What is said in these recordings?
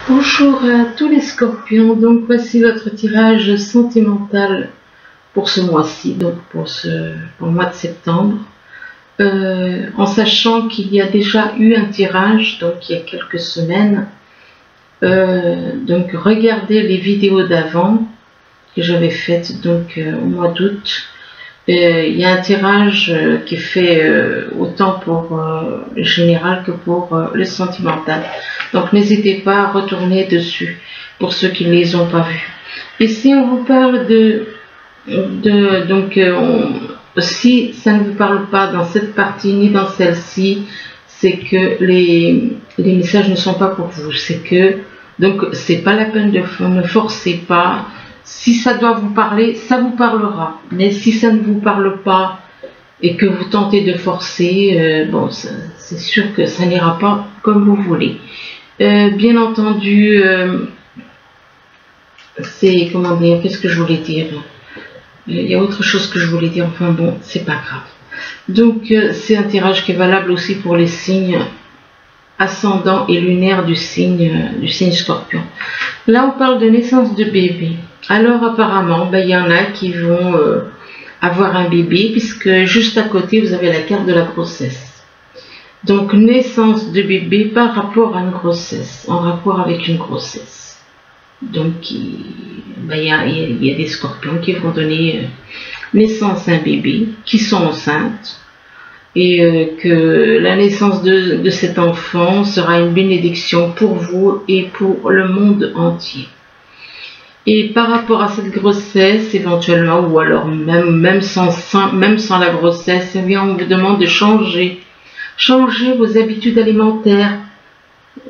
Bonjour à tous les scorpions, donc voici votre tirage sentimental pour ce mois-ci, donc pour le mois de septembre, en sachant qu'il y a déjà eu un tirage, donc il y a quelques semaines, donc regardez les vidéos d'avant que j'avais faites donc au mois d'août. Il y a un tirage qui est fait autant pour le général que pour le sentimental. Donc n'hésitez pas à retourner dessus pour ceux qui ne les ont pas vus. Et si on vous parle si ça ne vous parle pas dans cette partie ni dans celle-ci, c'est que les messages ne sont pas pour vous. C'est que donc c'est pas la peine ne forcez pas. Si ça doit vous parler, ça vous parlera. Mais si ça ne vous parle pas et que vous tentez de forcer, bon, c'est sûr que ça n'ira pas comme vous voulez. Bien entendu, c'est, comment dire, qu'est-ce que je voulais dire? Il y a autre chose que je voulais dire, enfin bon, c'est pas grave. Donc, c'est un tirage qui est valable aussi pour les signes ascendant et lunaire du signe scorpion. Là, on parle de naissance de bébé. Alors, apparemment, il y en a qui vont avoir un bébé, puisque juste à côté, vous avez la carte de la grossesse. Donc, naissance de bébé par rapport à une grossesse, en rapport avec une grossesse. Donc, il y a des scorpions qui vont donner naissance à un bébé, qui sont enceintes, et que la naissance de cet enfant sera une bénédiction pour vous et pour le monde entier. Et par rapport à cette grossesse, éventuellement, ou alors même sans la grossesse, eh bien, on vous demande de changer vos habitudes alimentaires.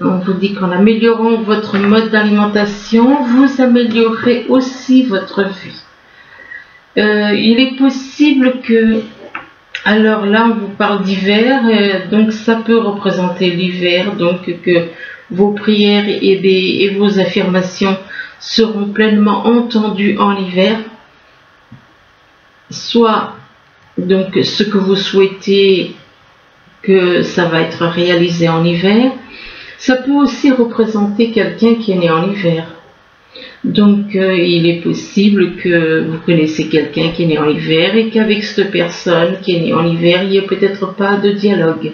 On vous dit qu'en améliorant votre mode d'alimentation, vous améliorerez aussi votre vie. Il est possible que, alors là, on vous parle d'hiver, donc ça peut représenter l'hiver, donc que vos prières et vos affirmations seront pleinement entendues en hiver, soit donc ce que vous souhaitez que ça va être réalisé en hiver. Ça peut aussi représenter quelqu'un qui est né en hiver. Donc il est possible que vous connaissez quelqu'un qui est né en hiver et qu'avec cette personne qui est née en hiver, il n'y ait peut-être pas de dialogue.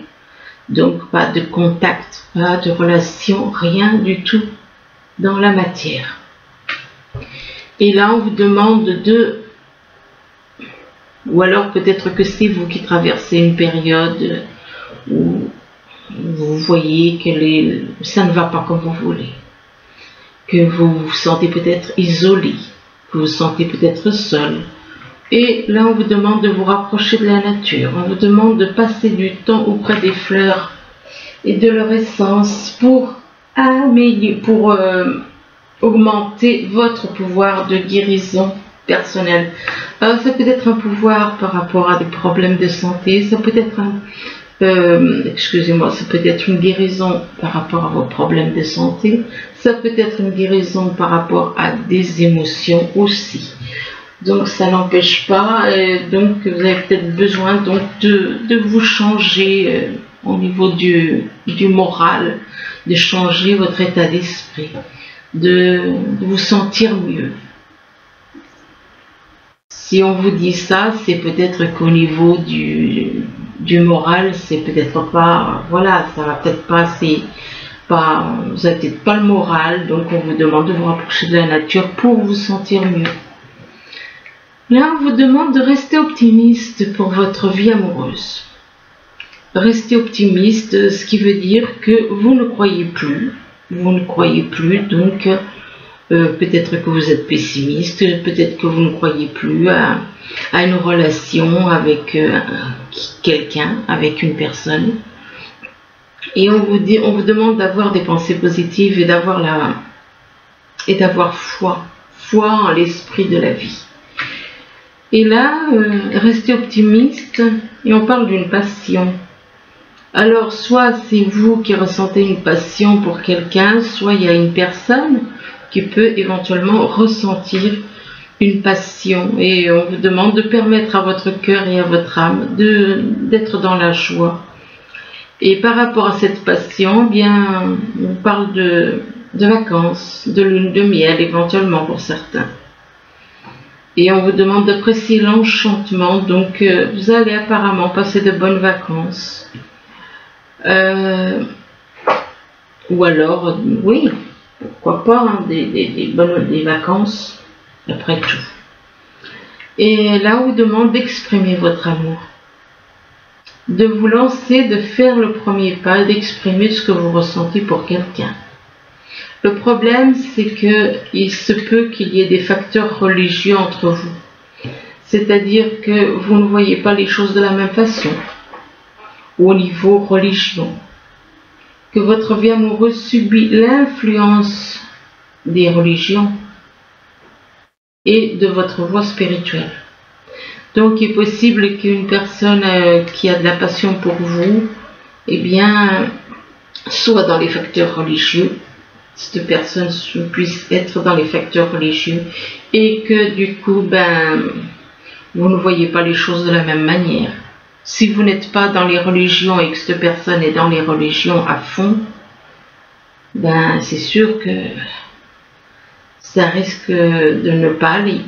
Donc pas de contact, pas de relation, rien du tout dans la matière. Et là on vous demande ou alors peut-être que c'est vous qui traversez une période où vous voyez que ça ne va pas comme vous voulez, que vous vous sentez peut-être isolé, que vous vous sentez peut-être seul. Et là, on vous demande de vous rapprocher de la nature, on vous demande de passer du temps auprès des fleurs et de leur essence pour augmenter votre pouvoir de guérison personnelle. Alors, ça peut être un pouvoir par rapport à des problèmes de santé, ça peut être ça peut être une guérison par rapport à vos problèmes de santé, ça peut être une guérison par rapport à des émotions aussi. Donc ça n'empêche pas, donc vous avez peut-être besoin donc de vous changer au niveau du moral, de changer votre état d'esprit, de vous sentir mieux. Si on vous dit ça, c'est peut-être qu'au niveau du moral, c'est peut-être pas, voilà, ça va peut-être pas, vous n'avez peut-être pas le moral, donc on vous demande de vous rapprocher de la nature pour vous sentir mieux. Là, on vous demande de rester optimiste pour votre vie amoureuse. Restez optimiste, ce qui veut dire que vous ne croyez plus, donc peut-être que vous êtes pessimiste, peut-être que vous ne croyez plus à une relation avec quelqu'un, avec une personne. Et on vous demande d'avoir des pensées positives et d'avoir foi en l'esprit de la vie. Et là, restez optimiste et on parle d'une passion. Alors, soit c'est vous qui ressentez une passion pour quelqu'un, soit il y a une personne qui peut éventuellement ressentir une passion. Et on vous demande de permettre à votre cœur et à votre âme d'être dans la joie. Et par rapport à cette passion, bien, on parle de vacances, de lune de miel éventuellement pour certains. Et on vous demande d'apprécier l'enchantement, donc vous allez apparemment passer de bonnes vacances. Ou alors, oui, pourquoi pas, hein, des vacances, après tout. Et là, on vous demande d'exprimer votre amour, de vous lancer, de faire le premier pas, d'exprimer ce que vous ressentez pour quelqu'un. Le problème, c'est que il se peut qu'il y ait des facteurs religieux entre vous. C'est-à-dire que vous ne voyez pas les choses de la même façon, au niveau religion. Que votre vie amoureuse subit l'influence des religions et de votre voie spirituelle. Donc, il est possible qu'une personne qui a de la passion pour vous, eh bien, soit dans les facteurs religieux, cette personne puisse être dans les facteurs religieux et que du coup, vous ne voyez pas les choses de la même manière. Si vous n'êtes pas dans les religions et que cette personne est dans les religions à fond, c'est sûr que ça risque de ne pas aller.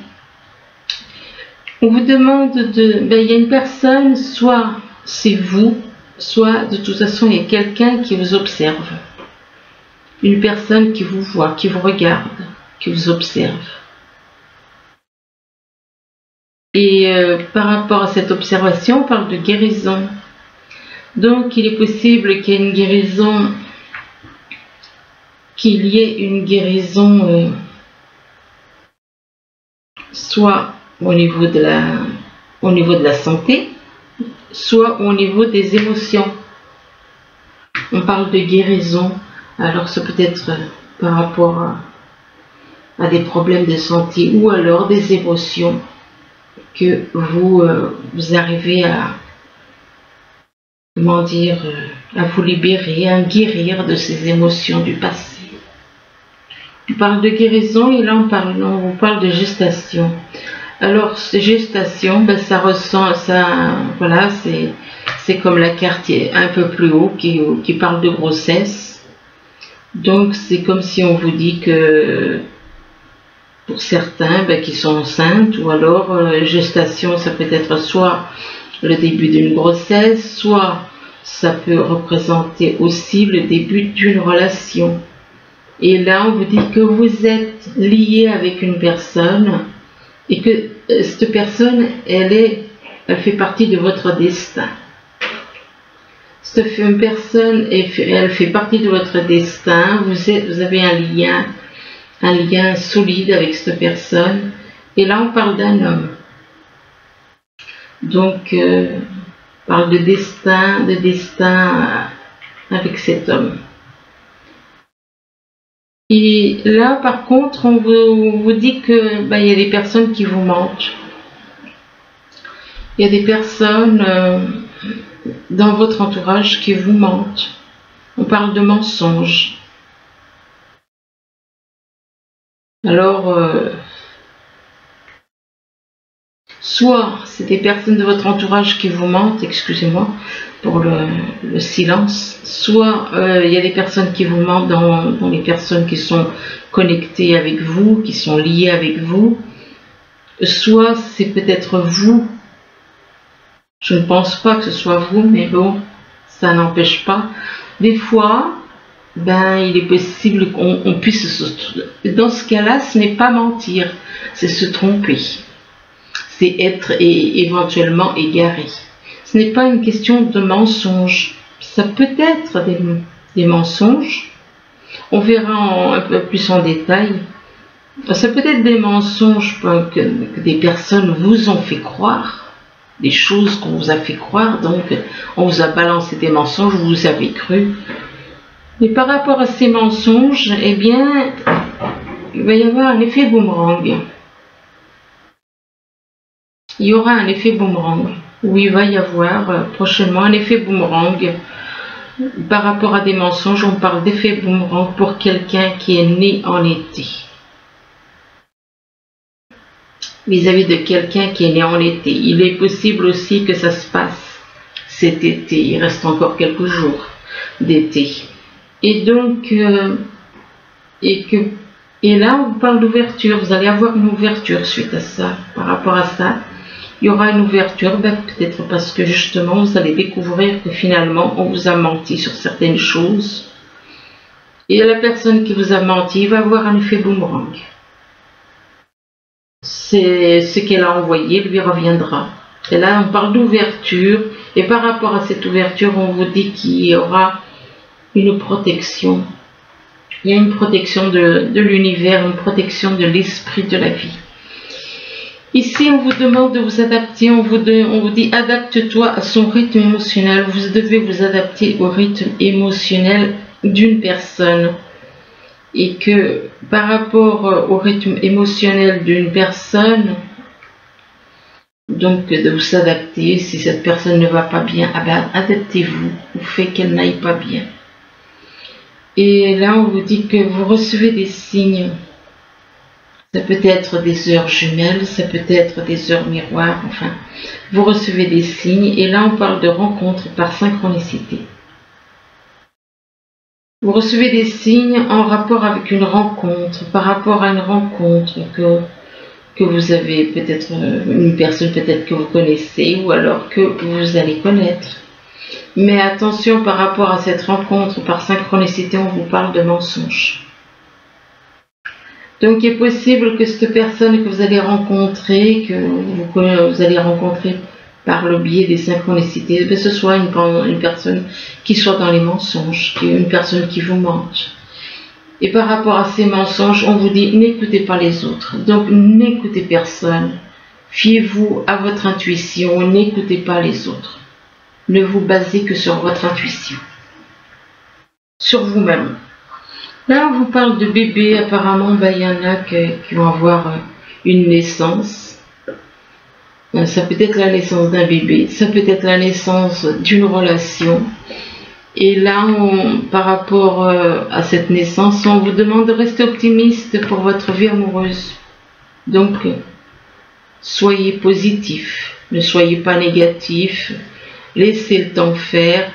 On vous demande il y a une personne, soit c'est vous, soit de toute façon il y a quelqu'un qui vous observe. Une personne qui vous voit, qui vous regarde, qui vous observe. Et par rapport à cette observation, on parle de guérison. Donc il est possible qu'il y ait une guérison, soit au niveau de la santé, soit au niveau des émotions. On parle de guérison. Alors ça peut être par rapport à des problèmes de santé ou alors des émotions que vous arrivez à, à vous libérer, à guérir de ces émotions du passé. On parle de guérison et là on vous parle de gestation. Alors ces gestations, voilà, c'est comme la carte un peu plus haut qui parle de grossesse. Donc c'est comme si on vous dit que pour certains qui sont enceintes, ou alors gestation, ça peut être soit le début d'une grossesse, soit ça peut représenter aussi le début d'une relation. Et là on vous dit que vous êtes lié avec une personne et que cette personne elle fait partie de votre destin. Une personne, elle fait partie de votre destin, vous avez un lien solide avec cette personne, et là on parle d'un homme. Donc, on parle de destin avec cet homme. Et là par contre, on vous dit que il y a des personnes qui vous mentent. Il y a des personnes dans votre entourage qui vous mentent. On parle de mensonges. Alors, soit c'est des personnes de votre entourage qui vous mentent, excusez-moi pour le silence, soit il y a des personnes qui vous mentent dans les personnes qui sont connectées avec vous, qui sont liées avec vous, soit c'est peut-être vous. Je ne pense pas que ce soit vous, mais bon, ça n'empêche pas. Des fois, il est possible qu'on puisse dans ce cas-là, ce n'est pas mentir, c'est se tromper. C'est être éventuellement égaré. Ce n'est pas une question de mensonge. Ça peut être des mensonges. On verra un peu plus en détail. Ça peut être des mensonges que des personnes vous ont fait croire. Des choses qu'on vous a fait croire, donc on vous a balancé des mensonges, vous avez cru. Mais par rapport à ces mensonges, eh bien, il va y avoir un effet boomerang. Il y aura un effet boomerang, où il va y avoir prochainement un effet boomerang. Par rapport à des mensonges, on parle d'effet boomerang pour quelqu'un qui est né en été. Vis-à-vis de quelqu'un qui est né en été. Il est possible aussi que ça se passe cet été. Il reste encore quelques jours d'été. Et donc, Et là, on vous parle d'ouverture. Vous allez avoir une ouverture suite à ça. Par rapport à ça, il y aura une ouverture, peut-être parce que justement, vous allez découvrir que finalement, on vous a menti sur certaines choses. Et la personne qui vous a menti va avoir un effet boomerang. C'est ce qu'elle a envoyé lui reviendra. Et là, on parle d'ouverture. Et par rapport à cette ouverture, on vous dit qu'il y aura une protection. Il y a une protection de l'univers, une protection de l'esprit de la vie. Ici, on vous demande de vous adapter. On vous dit adapte-toi à son rythme émotionnel. Vous devez vous adapter au rythme émotionnel d'une personne. Et que par rapport au rythme émotionnel d'une personne, donc de vous adapter, si cette personne ne va pas bien, adaptez-vous au fait qu'elle n'aille pas bien. Et là on vous dit que vous recevez des signes, ça peut être des heures jumelles, ça peut être des heures miroirs, enfin, vous recevez des signes, et là on parle de rencontres par synchronicité. Vous recevez des signes en rapport avec une rencontre, par rapport à une rencontre que vous avez, peut-être une personne peut-être que vous connaissez ou alors que vous allez connaître. Mais attention par rapport à cette rencontre, par synchronicité, on vous parle de mensonges. Donc il est possible que cette personne que vous allez rencontrer, vous allez rencontrer par le biais des synchronicités, que ce soit une personne qui soit dans les mensonges, une personne qui vous mente. Et par rapport à ces mensonges, on vous dit n'écoutez pas les autres. Donc n'écoutez personne. Fiez-vous à votre intuition, n'écoutez pas les autres. Ne vous basez que sur votre intuition. Sur vous-même. Là, on vous parle de bébés. Apparemment, il y en a qui vont avoir une naissance. Ça peut être la naissance d'un bébé, ça peut être la naissance d'une relation. Et là, par rapport à cette naissance, on vous demande de rester optimiste pour votre vie amoureuse. Donc, soyez positif, ne soyez pas négatif, laissez le temps faire,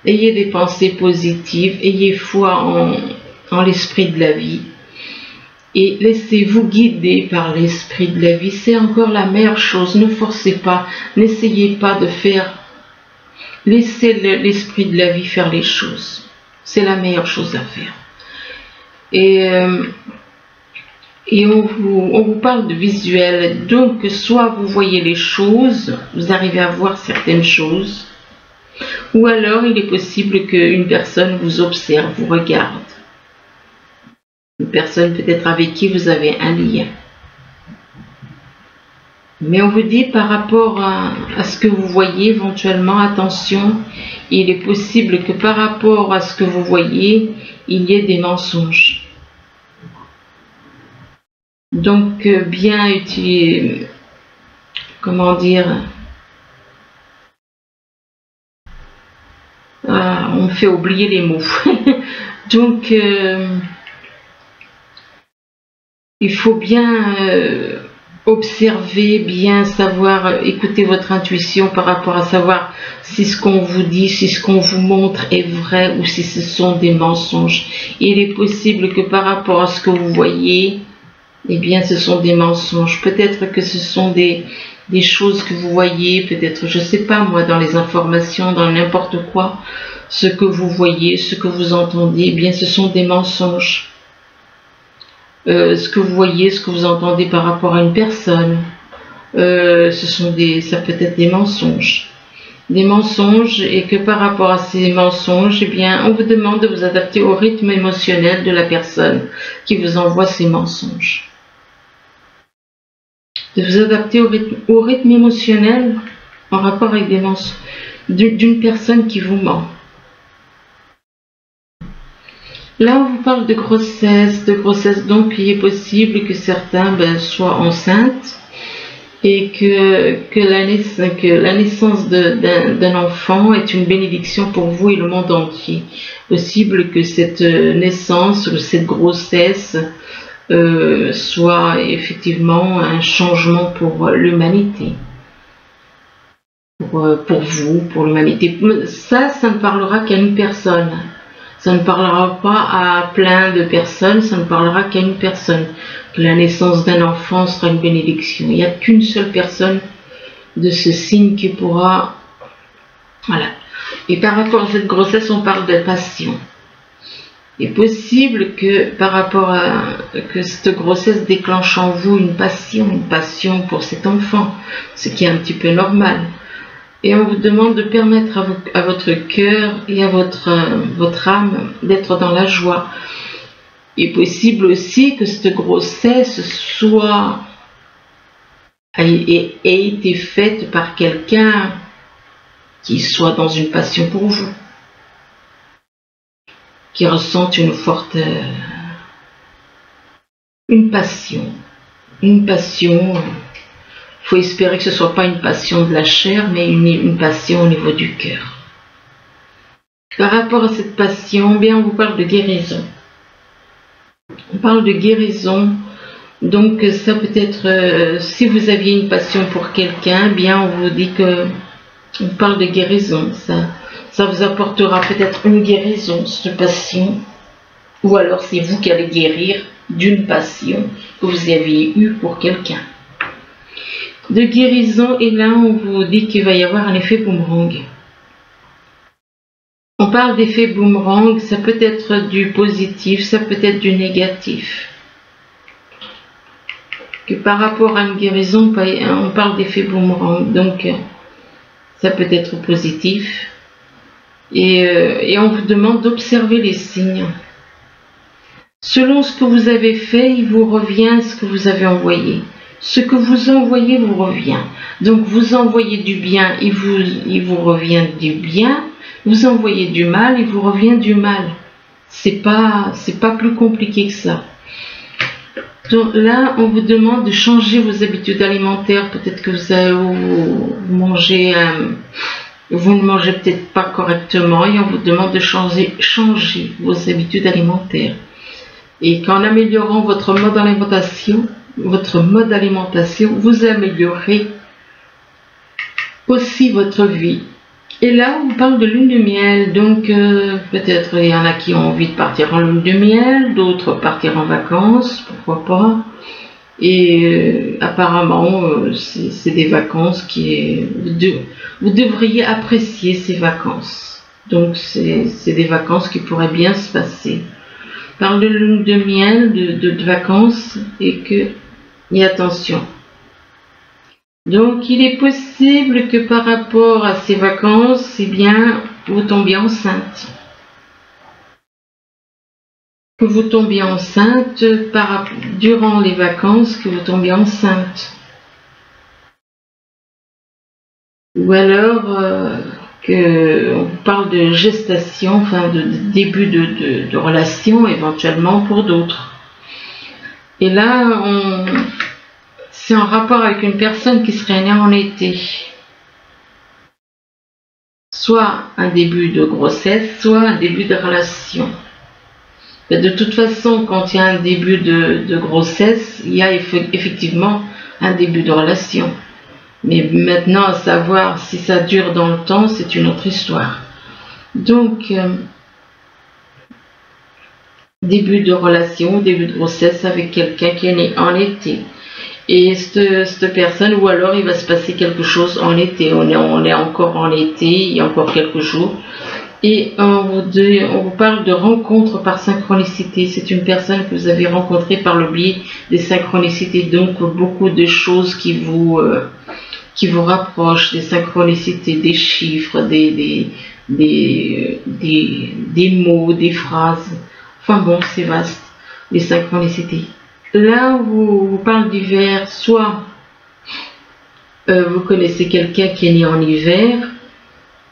ayez des pensées positives, ayez foi en l'esprit de la vie. Et laissez-vous guider par l'esprit de la vie, c'est encore la meilleure chose. Ne forcez pas, n'essayez pas de faire. Laissez l'esprit de la vie faire les choses. C'est la meilleure chose à faire. Et on vous parle de visuel. Donc, soit vous voyez les choses, vous arrivez à voir certaines choses, ou alors il est possible qu'une personne vous observe, vous regarde. Une personne peut-être avec qui vous avez un lien. Mais on vous dit par rapport à ce que vous voyez éventuellement, attention, il est possible que par rapport à ce que vous voyez, il y ait des mensonges. Donc bien utiliser, comment dire, on me fait oublier les mots. Donc il faut bien observer, bien savoir, écouter votre intuition par rapport à savoir si ce qu'on vous dit, si ce qu'on vous montre est vrai ou si ce sont des mensonges. Il est possible que par rapport à ce que vous voyez, eh bien ce sont des mensonges. Peut-être que ce sont des choses que vous voyez, peut-être, je ne sais pas moi, dans les informations, dans n'importe quoi, ce que vous voyez, ce que vous entendez, eh bien ce sont des mensonges. Ce que vous voyez, ce que vous entendez par rapport à une personne, ça peut être des mensonges. Des mensonges, et que par rapport à ces mensonges, eh bien, on vous demande de vous adapter au rythme émotionnel de la personne qui vous envoie ces mensonges. De vous adapter au rythme émotionnel en rapport avec des mensonges d'une personne qui vous ment. Là, on vous parle de grossesse, donc il est possible que certains soient enceintes et que la naissance d'un enfant est une bénédiction pour vous et le monde entier. Possible que cette naissance ou cette grossesse soit effectivement un changement pour l'humanité. Pour vous, pour l'humanité. Ça ne parlera qu'à une personne. Ça ne parlera pas à plein de personnes, ça ne parlera qu'à une personne. Que la naissance d'un enfant sera une bénédiction. Il n'y a qu'une seule personne de ce signe qui pourra... Voilà. Et par rapport à cette grossesse, on parle de passion. Il est possible que par rapport à que cette grossesse déclenche en vous une passion pour cet enfant, ce qui est un petit peu normal. Et on vous demande de permettre à votre cœur et à votre âme d'être dans la joie. Il est possible aussi que cette grossesse ait été faite par quelqu'un qui soit dans une passion pour vous, qui ressente une forte passion. Une passion, il faut espérer que ce ne soit pas une passion de la chair, mais une passion au niveau du cœur. Par rapport à cette passion, bien, on vous parle de guérison. On parle de guérison, donc ça peut être, si vous aviez une passion pour quelqu'un, bien on vous dit que, on parle de guérison, ça vous apportera peut-être une guérison, cette passion, ou alors c'est vous qui allez guérir d'une passion que vous aviez eue pour quelqu'un. De guérison, et là on vous dit qu'il va y avoir un effet boomerang. On parle d'effet boomerang, ça peut être du positif, ça peut être du négatif. Que par rapport à une guérison, on parle d'effet boomerang, donc ça peut être positif. Et on vous demande d'observer les signes. Selon ce que vous avez fait, il vous revient ce que vous avez envoyé. Ce que vous envoyez vous revient. Donc vous envoyez du bien, il vous revient du bien. Vous envoyez du mal, il vous revient du mal. C'est pas plus compliqué que ça. Donc là, on vous demande de changer vos habitudes alimentaires. Peut-être que vous ne mangez peut-être pas correctement et on vous demande de changer vos habitudes alimentaires. Et qu'en améliorant votre mode d'alimentation, vous améliorez aussi votre vie. Et là, on parle de lune de miel, donc peut-être il y en a qui ont envie de partir en lune de miel, d'autres partir en vacances, pourquoi pas. Et apparemment, c'est des vacances vous devriez apprécier ces vacances. Donc c'est des vacances qui pourraient bien se passer. On parle de lune de miel, de vacances, et attention. Donc, il est possible que par rapport à ces vacances, eh bien, vous tombiez enceinte. Que vous tombiez enceinte durant les vacances, que vous tombiez enceinte. Ou alors, on vous parle de gestation, enfin de début de relation, éventuellement pour d'autres. Et là, c'est en rapport avec une personne qui serait née en été. Soit un début de grossesse, soit un début de relation. Mais de toute façon, quand il y a un début de grossesse, il y a effectivement un début de relation. Mais maintenant, à savoir si ça dure dans le temps, c'est une autre histoire. Donc, début de relation, début de grossesse avec quelqu'un qui est né en été. Et cette personne, ou alors il va se passer quelque chose en été, on est encore en été, il y a encore quelques jours, et on vous parle de rencontre par synchronicité. C'est une personne que vous avez rencontrée par le biais des synchronicités, donc beaucoup de choses qui vous rapprochent, des synchronicités, des chiffres, des mots, des phrases, enfin bon, c'est vaste, les synchronicités. Là, on vous parle d'hiver, soit vous connaissez quelqu'un qui est né en hiver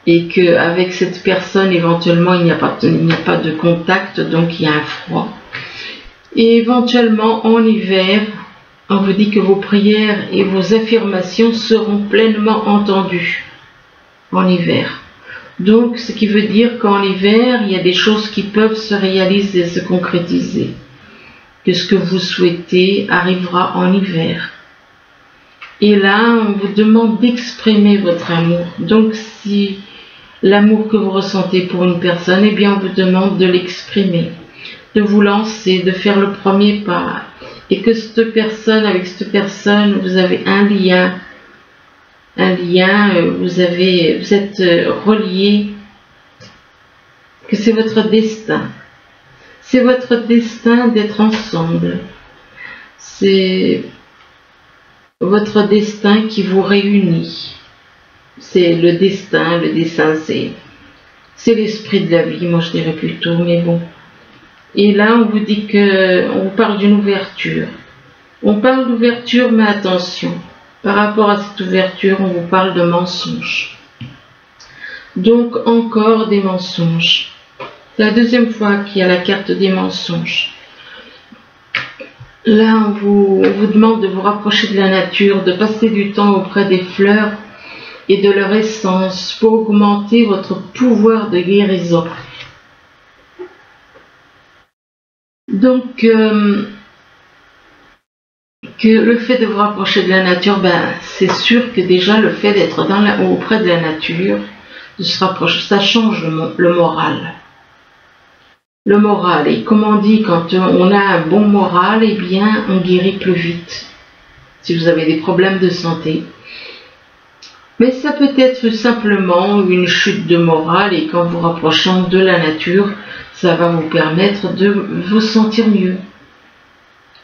et qu'avec cette personne, éventuellement, il n'y a pas de contact, donc il y a un froid. Et éventuellement, en hiver, on vous dit que vos prières et vos affirmations seront pleinement entendues en hiver. Donc, ce qui veut dire qu'en hiver, il y a des choses qui peuvent se réaliser, se concrétiser. Que ce que vous souhaitez arrivera en hiver. Et là, on vous demande d'exprimer votre amour. Donc, si l'amour que vous ressentez pour une personne, eh bien on vous demande de l'exprimer, de vous lancer, de faire le premier pas, et que cette personne, avec cette personne, vous avez un lien, vous êtes reliés, que c'est votre destin. C'est votre destin d'être ensemble. C'est votre destin qui vous réunit. C'est le destin, c'est l'esprit de la vie, moi je dirais plutôt, mais bon. Et là, on vous dit on vous parle d'une ouverture. On parle d'ouverture, mais attention, par rapport à cette ouverture, on vous parle de mensonges. Donc, encore des mensonges. C'est la deuxième fois qu'il y a la carte des mensonges. Là, on vous demande de vous rapprocher de la nature, de passer du temps auprès des fleurs et de leur essence pour augmenter votre pouvoir de guérison. Donc, que le fait de vous rapprocher de la nature, c'est sûr que déjà le fait d'être auprès de la nature, de se rapprocher, ça change le moral. Le moral, et comme on dit, quand on a un bon moral, eh bien, on guérit plus vite. Si vous avez des problèmes de santé. Mais ça peut être simplement une chute de morale, et qu'en vous rapprochant de la nature, ça va vous permettre de vous sentir mieux.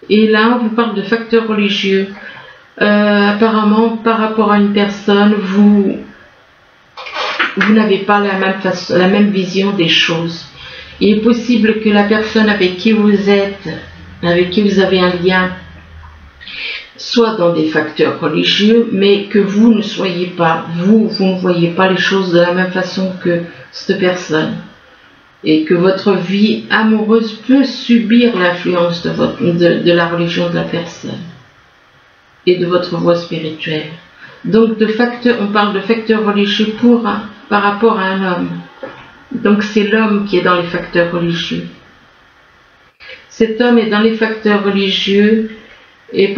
Et là, on vous parle de facteurs religieux. Apparemment, par rapport à une personne, vous n'avez pas la même vision des choses. Il est possible que la personne avec qui vous êtes, avec qui vous avez un lien, soit dans des facteurs religieux, mais que vous ne soyez pas, vous ne voyez pas les choses de la même façon que cette personne. Et que votre vie amoureuse peut subir l'influence de la religion de la personne et de votre voie spirituelle. Donc on parle de facteurs religieux par rapport à un homme. Donc c'est l'homme qui est dans les facteurs religieux. Cet homme est dans les facteurs religieux et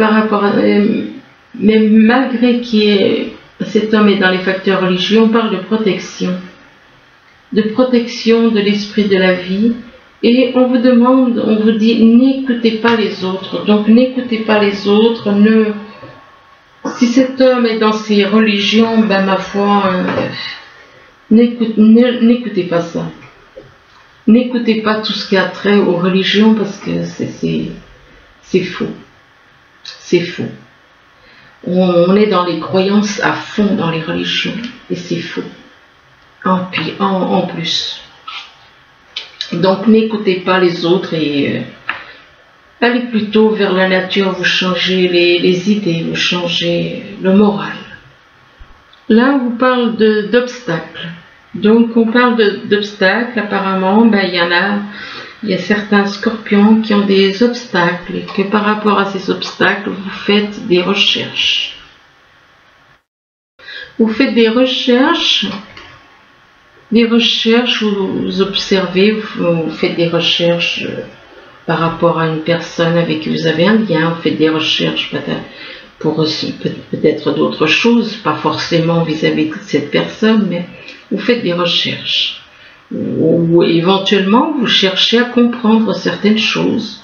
mais malgré cet homme est dans les facteurs religieux, on parle de protection de l'esprit de la vie, et on vous dit n'écoutez pas les autres. Donc n'écoutez pas les autres, si cet homme est dans ses religions, ma foi, n'écoutez pas ça. N'écoutez pas tout ce qui a trait aux religions, parce que c'est faux. C'est faux. On est dans les croyances à fond dans les religions, et c'est faux. En plus. Donc n'écoutez pas les autres et allez plutôt vers la nature, vous changez les idées, vous changez le moral. Là, on vous parle d'obstacles. Donc on parle d'obstacles, apparemment, il y a certains scorpions qui ont des obstacles et que par rapport à ces obstacles, vous faites des recherches. Vous faites des recherches, vous observez, vous faites des recherches par rapport à une personne avec qui vous avez un lien, vous faites des recherches peut-être d'autres choses, pas forcément vis-à-vis de cette personne, mais vous faites des recherches. Ou éventuellement, vous cherchez à comprendre certaines choses.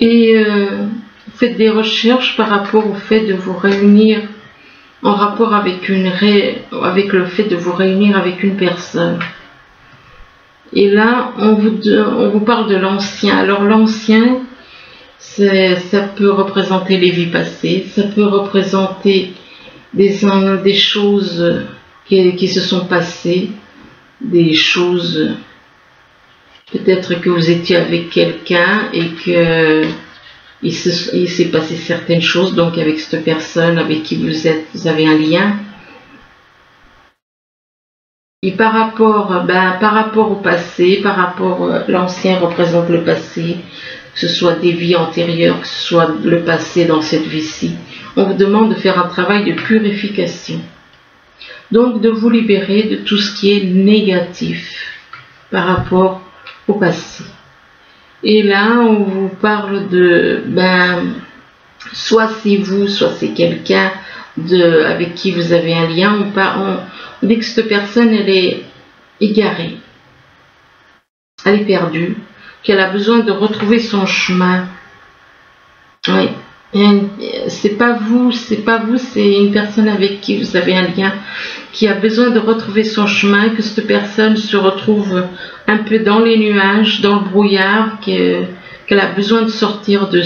Et vous faites des recherches par rapport au fait de vous réunir en rapport avec le fait de vous réunir avec une personne. Et là, on vous parle de l'ancien. Alors l'ancien, ça peut représenter les vies passées, ça peut représenter des choses qui se sont passées, des choses, peut-être que vous étiez avec quelqu'un et que il s'est passé certaines choses, donc avec cette personne avec qui vous avez un lien. Et par rapport au passé, l'ancien représente le passé, que ce soit des vies antérieures, que ce soit le passé dans cette vie-ci. On vous demande de faire un travail de purification. Donc de vous libérer de tout ce qui est négatif par rapport au passé. Et là, on vous parle de, soit c'est vous, soit c'est quelqu'un avec qui vous avez un lien. On dit que cette personne, elle égarée, elle est perdue, qu'elle a besoin de retrouver son chemin. Oui. C'est pas vous, c'est une personne avec qui vous avez un lien, qui a besoin de retrouver son chemin, que cette personne se retrouve un peu dans les nuages, dans le brouillard, qu'elle a besoin de sortir de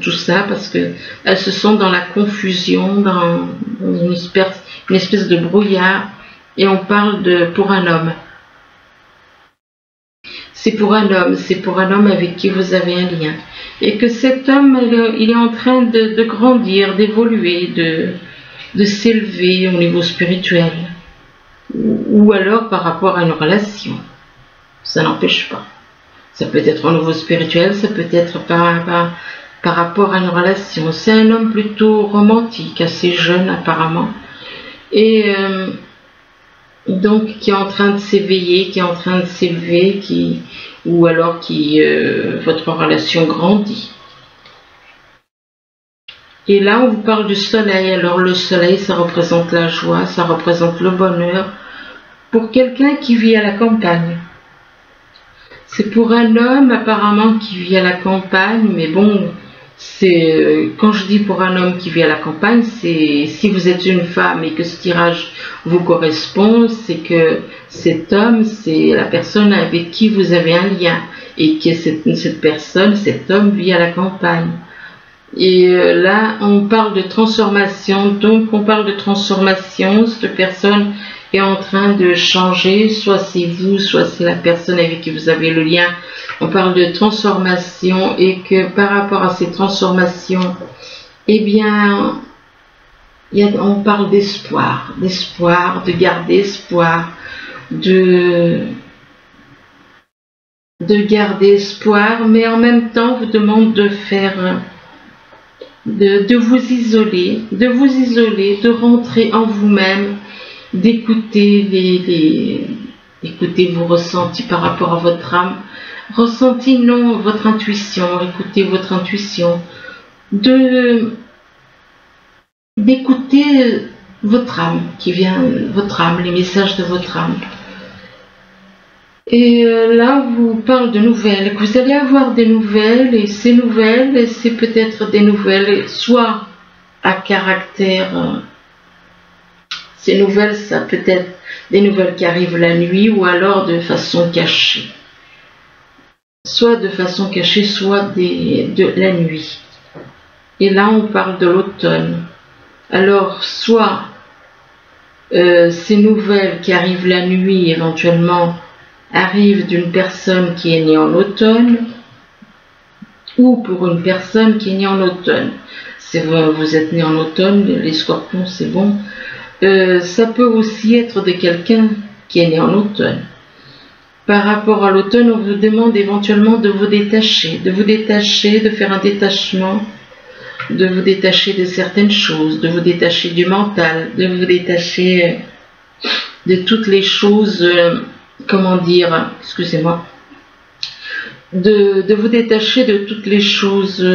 tout ça, parce que elles se sent dans la confusion, dans une espèce de brouillard, et on parle pour un homme. C'est pour un homme avec qui vous avez un lien. Et que cet homme, il est en train de grandir, d'évoluer, de s'élever au niveau spirituel. Ou alors par rapport à une relation. Ça n'empêche pas. Ça peut être au niveau spirituel, ça peut être par rapport à une relation. C'est un homme plutôt romantique, assez jeune apparemment. Et donc qui est en train de s'éveiller, qui est en train de s'élever, ou alors votre relation grandit. Et là, on vous parle du soleil. Alors le soleil, ça représente la joie, ça représente le bonheur pour quelqu'un qui vit à la campagne. C'est pour un homme apparemment qui vit à la campagne, mais bon, quand je dis pour un homme qui vit à la campagne, c'est si vous êtes une femme et que ce tirage vous correspond, c'est que cet homme, c'est la personne avec qui vous avez un lien, et que cette personne, cet homme vit à la campagne. Et là, on parle de transformation, donc on parle de transformation, cette personne est en train de changer, soit c'est vous, soit c'est la personne avec qui vous avez le lien. On parle de transformation, et que par rapport à ces transformations, eh bien, on parle d'espoir, de garder espoir, de garder espoir, mais en même temps, vous demande de faire, de vous isoler, de rentrer en vous-même, d'écouter écoutez vos ressentis par rapport à votre âme. Ressenti, non, votre intuition, écoutez votre intuition, d'écouter votre âme qui vient, les messages de votre âme. Et là, on vous parle de nouvelles, que vous allez avoir des nouvelles, et ces nouvelles, c'est peut-être des nouvelles, soit à caractère, ces nouvelles, ça peut être des nouvelles qui arrivent la nuit, ou alors de façon cachée. Soit de façon cachée, soit de la nuit. Et là, on parle de l'automne. Alors, soit ces nouvelles qui arrivent la nuit, éventuellement, arrivent d'une personne qui est née en automne, ou pour une personne qui est née en automne. C'est vrai, vous êtes né en automne, les scorpions, c'est bon. Ça peut aussi être de quelqu'un qui est né en automne. Par rapport à l'automne, on vous demande éventuellement de vous détacher, de faire un détachement, de vous détacher de certaines choses, de vous détacher du mental, de vous détacher de toutes les choses, comment dire, excusez-moi, de vous détacher de toutes les choses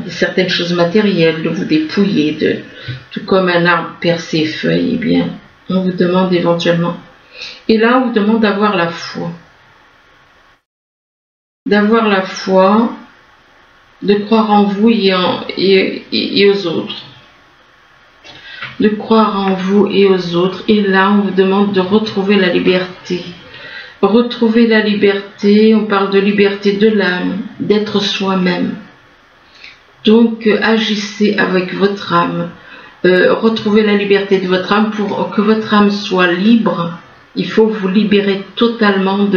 certaines choses matérielles, de vous dépouiller, tout comme un arbre perd ses feuilles, eh bien, on vous demande éventuellement. Et là, on vous demande d'avoir la foi. D'avoir la foi, de croire en vous et aux autres. De croire en vous et aux autres. Et là, on vous demande de retrouver la liberté. Retrouver la liberté, on parle de liberté de l'âme, d'être soi-même. Donc, agissez avec votre âme. Retrouvez la liberté de votre âme pour que votre âme soit libre. Il faut vous libérer totalement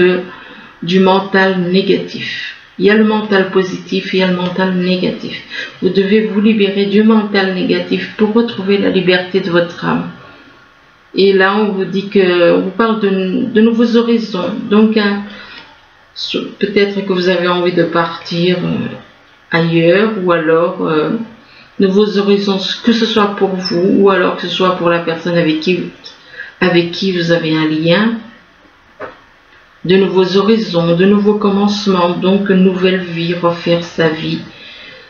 du mental négatif. Il y a le mental positif et il y a le mental négatif. Vous devez vous libérer du mental négatif pour retrouver la liberté de votre âme. Et là, on vous dit on vous parle de nouveaux horizons. Donc, peut-être que vous avez envie de partir ailleurs, ou alors nouveaux horizons, que ce soit pour vous, ou alors que ce soit pour la personne avec qui vous avez un lien. De nouveaux horizons, de nouveaux commencements, donc une nouvelle vie, refaire sa vie.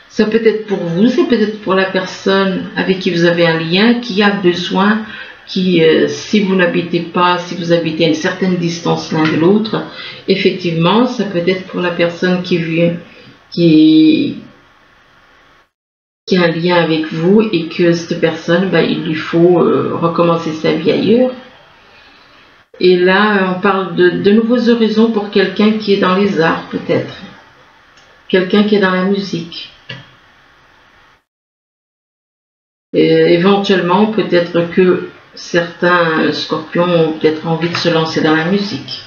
Ça peut être pour vous, c'est peut-être pour la personne avec qui vous avez un lien, qui a besoin qui, si vous n'habitez pas, si vous habitez à une certaine distance l'un de l'autre, effectivement, ça peut être pour la personne qui vit, qui a un lien avec vous et que cette personne, il lui faut recommencer sa vie ailleurs. Et là, on parle de nouveaux horizons pour quelqu'un qui est dans les arts, peut-être. Quelqu'un qui est dans la musique. Et éventuellement, peut-être que certains scorpions ont peut-être envie de se lancer dans la musique.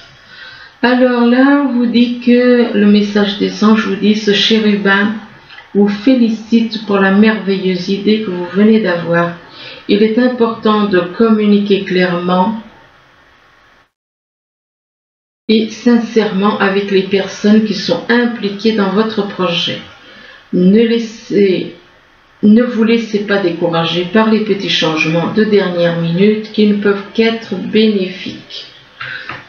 Alors là, on vous dit que le message des anges vous dit: ce chérubin vous félicite pour la merveilleuse idée que vous venez d'avoir. Il est important de communiquer clairement et sincèrement avec les personnes qui sont impliquées dans votre projet. Ne vous laissez pas décourager par les petits changements de dernière minute qui ne peuvent qu'être bénéfiques.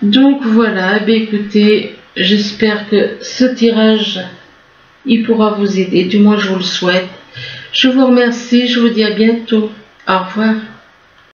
Donc voilà, écoutez, j'espère que ce tirage, il pourra vous aider, du moins je vous le souhaite. Je vous remercie, je vous dis à bientôt. Au revoir.